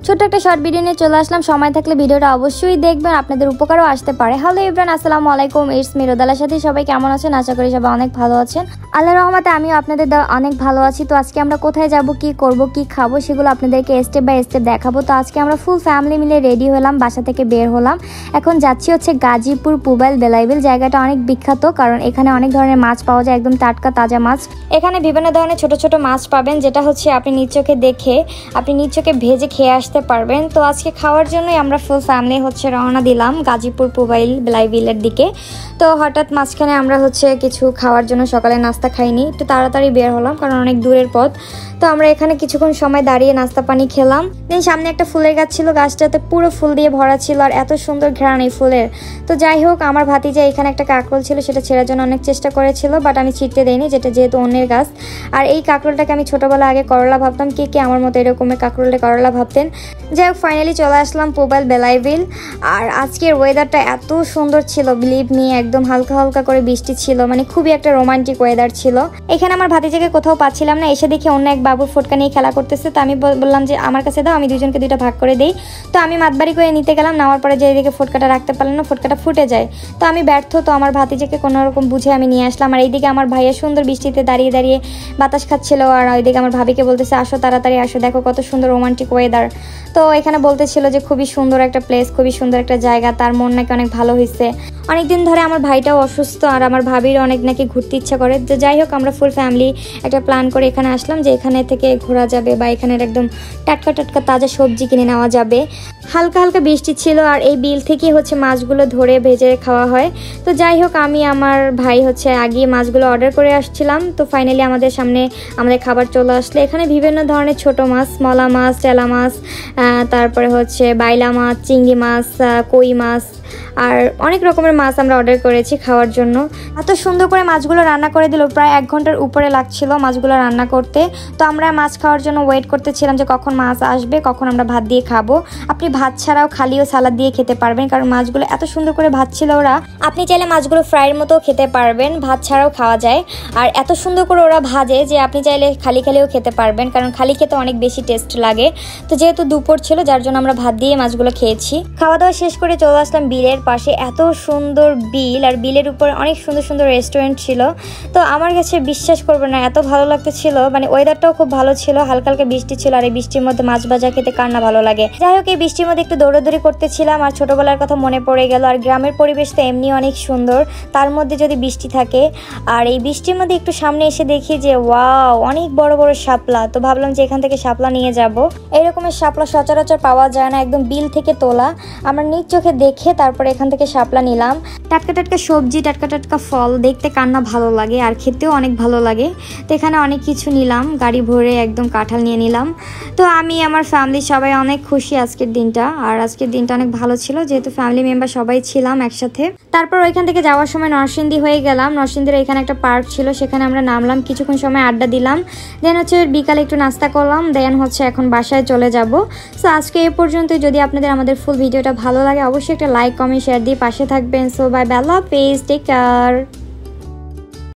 ছোট একটা short video নিয়ে চলে আসলাম। সময় থাকলে ভিডিওটা অবশ্যই দেখবেন, আপনাদের উপকারও আসতে পারে। হ্যালো এভরিওয়ান, আসসালামু আলাইকুম। ইটস মি রোদালার সাথে সবাই কেমন আছেন? আশা করি সবাই অনেক ভালো আছেন। আল্লাহর রহমতে আমিও আপনাদের অনেক ভালো আছি। তো আজকে আমরা কোথায় যাব, কি করব, কি খাবো সেগুলো আপনাদেরকে স্টেপ বাই স্টেপ দেখাবো। তো আজকে আমরা ফুল ফ্যামিলি মিলে রেডি হলাম, বাসা থেকে বের হলাম। এখন যাচ্ছি হচ্ছে গাজীপুর পুবাইল বেলাইবিল। জায়গাটা অনেক বিখ্যাত, কারণ এখানে অনেক ধরনের মাছ পাওয়া যায়, একদম টাটকা তাজা মাছ। এখানে বিভিন্ন ধরনের ছোট ছোট মাছ পাবেন, যেটা হচ্ছে আপনি নিজ চোখে দেখে আপনি নিজ চোখে ভেজে খেয়ে আসতে পারবেন। তো আজকে খাওয়ার জন্যই আমরা ফুল ফ্যামিলি হচ্ছে রওনা দিলাম গাজীপুর পুবাইল বেলাইবিলের দিকে। তো হঠাৎ মাঝখানে আমরা হচ্ছে কিছু খাওয়ার জন্য সকালে নাস্তা খাইনি, একটু তাড়াতাড়ি বের হলাম কারণ অনেক দূরের পথ। তো আমরা এখানে কিছুক্ষণ সময় দাঁড়িয়ে নাস্তা পানি খেলাম। দেন সামনে একটা ফুলের গাছ ছিল, গাছটাতে পুরো ফুল দিয়ে ভরা ছিল আর এত সুন্দর ঘ্রাণ এই ফুলের। তো যাই হোক, আমার ভাতিজা এখানে একটা কাঁকরোল ছিল, সেটা ছেঁড়ার জন্য অনেক চেষ্টা করেছিল, বাট আমি ছিটতে দেইনি, যেটা যেহেতু অন্যের গাছ। আর এই কাঁকরোলটাকে আমি ছোটোবেলা আগে করলা ভাবতাম, কে আমার মতো এরকমের কাঁকরোলটা করলা ভাবতেন। যাই হোক, ফাইনালি চলে আসলাম পুবাইল বেলাইবিল। আর আজকের ওয়েদারটা এত সুন্দর ছিল, বিলিভ মি, একদম হালকা হালকা করে বৃষ্টি ছিল, মানে খুবই একটা রোমান্টিক ওয়েদার ছিল। এখানে আমার ভাতিজাকে কোথাও পাচ্ছিলাম না, এসে দেখি অন্য এক বাবুর ফুটকা নিয়ে খেলা করতেছে। তো আমি বললাম যে আমার কাছে দাও, আমি দুজনকে দুইটা ভাগ করে দিই। তো আমি মাতবাড়ি করে নিতে গেলাম, নেওয়ার পরে যে এদিকে ফুটকাটা রাখতে পারলাম না, ফুটকাটা ফুটে যায়। তো আমি ব্যর্থ, তো আমার ভাতিজাকে কোনো রকম বুঝে আমি নিয়ে আসলাম। আর এইদিকে আমার ভাইয়া সুন্দর বৃষ্টিতে দাঁড়িয়ে দাঁড়িয়ে বাতাস খাচ্ছিল, আর ওইদিকে আমার ভাবিকে বলতেছে আসো তাড়াতাড়ি আসো, দেখো কত সুন্দর রোমান্টিক ওয়েদার। তো এখানে বলতেছিল যে খুবই সুন্দর একটা প্লেস, খুবই সুন্দর একটা জায়গা, তার মন নাকি অনেক ভালো হয়েছে। অনেকদিন ধরে আমার ভাইটাও অসুস্থ, আর আমার ভাবির অনেক নাকি ঘুরতে ইচ্ছা করে। তো যাই হোক, আমরা ফুল ফ্যামিলি একটা প্ল্যান করে এখানে আসলাম যে এখানে থেকে ঘোরা যাবে বা এখানের একদম টাটকা টাটকা তাজা সবজি কিনে নেওয়া যাবে। হালকা হালকা বৃষ্টি ছিল, আর এই বিল থেকে হচ্ছে মাছগুলো ধরে ভেজে খাওয়া হয়। তো যাই হোক, আমি আমার ভাই হচ্ছে আগে মাছগুলো অর্ডার করে আসছিলাম। তো ফাইনালি আমাদের সামনে আমাদের খাবার চলে আসলে। এখানে বিভিন্ন ধরনের ছোট মাছ, মলা মাছ, টেলা মাছ, তারপরে হচ্ছে বাইলা মাছ, চিংড়ি মাছ, কই মাছ, আর অনেক রকমের মাছ আমরা অর্ডার করেছি খাওয়ার জন্য। এত সুন্দর করে মাছগুলো রান্না করে দিল, প্রায় 1 ঘন্টার উপরে লাগছিল মাছগুলো রান্না করতে। তো আমরা মাছ খাওয়ার জন্য ওয়েট করতেছিলাম যে কখন মাছ আসবে, কখন আমরা ভাত দিয়ে খাবো। আপনি ভাত ছাড়াও খালিও সালাদ দিয়ে খেতে পারবেন, কারণ মাছগুলো এত সুন্দর করে ভাজছিল ওরা। আপনি চাইলে মাছগুলো ফ্রাইয়ের মতো খেতে পারবেন, ভাত ছাড়াও খাওয়া যায়। আর এত সুন্দর করে ওরা ভাজে যে আপনি চাইলে খালি খালিও খেতে পারবেন, কারণ খালি খেতে অনেক বেশি টেস্ট লাগে। তো যেহেতু দুপুর ছিল, যার জন্য আমরা ভাত দিয়ে মাছগুলো খেয়েছি। খাওয়া দাওয়া শেষ করে চলে আসলাম বিলের পাশে। এত সুন্দর বিল, আর বিলের উপর অনেক সুন্দর সুন্দর রেস্টুরেন্ট ছিল। তো আমার কাছে বিশ্বাস করবে না, এত ভালো লাগতেছিল, মানে ওয়েদারটাও খুব ভালো ছিল, হালকা হালকা বৃষ্টি ছিল। আর এই বৃষ্টির মধ্যে মাছ ভাজা খেতে কার না ভালো লাগে। যাই হোক, এই বৃষ্টির মধ্যে একটু দৌড়াদৌড়ি করতেছিলাম, আর ছোটবেলার কথা মনে পড়ে গেল। আর গ্রামের পরিবেশ তো এমনি অনেক সুন্দর, তার মধ্যে যদি বৃষ্টি থাকে। আর এই বৃষ্টির মধ্যে একটু সামনে এসে দেখি যে ওয়াও, অনেক বড় বড় শাপলা। তো ভাবলাম যে এখান থেকে শাপলা নিয়ে যাব। এইরকমের শাপলা সচরাচর পাওয়া যায় না, একদম বিল থেকে তোলা। আমরা নিজ চোখে দেখে তারপরে এখান থেকে শাপলা নিলাম। টাটকা টাটকা সবজি, টাটকা টাটকা ফল, দেখতে কান্না ভালো লাগে আর খেতেও অনেক ভালো লাগে। তো এখানে অনেক কিছু নিলাম, গাড়ি ভরে একদম কাঁঠাল নিয়ে নিলাম। তো আমি আমার ফ্যামিলি সবাই অনেক খুশি আজকের দিনটা। আর আজকের দিনটা অনেক ভালো ছিল, যেহেতু ফ্যামিলি মেম্বার সবাই ছিলাম একসাথে। তারপর ওইখান থেকে যাওয়ার সময় নরসিংদী হয়ে গেলাম। নরসিংদীর এখানে একটা পার্ক ছিল, সেখানে আমরা নামলাম, কিছুক্ষণ সময় আড্ডা দিলাম। দেন হচ্ছে বিকালে একটু নাস্তা করলাম, দেন হচ্ছে এখন বাসায় চলে যাব। সো আজকে এ পর্যন্ত। যদি আপনাদের আমাদের ফুল ভিডিওটা ভালো লাগে, অবশ্যই একটা লাইক, কমেন্ট, শেয়ার দিয়ে পাশে থাকবেন। সো বাই, আল্লাহ হাফেজ, টেক কেয়ার।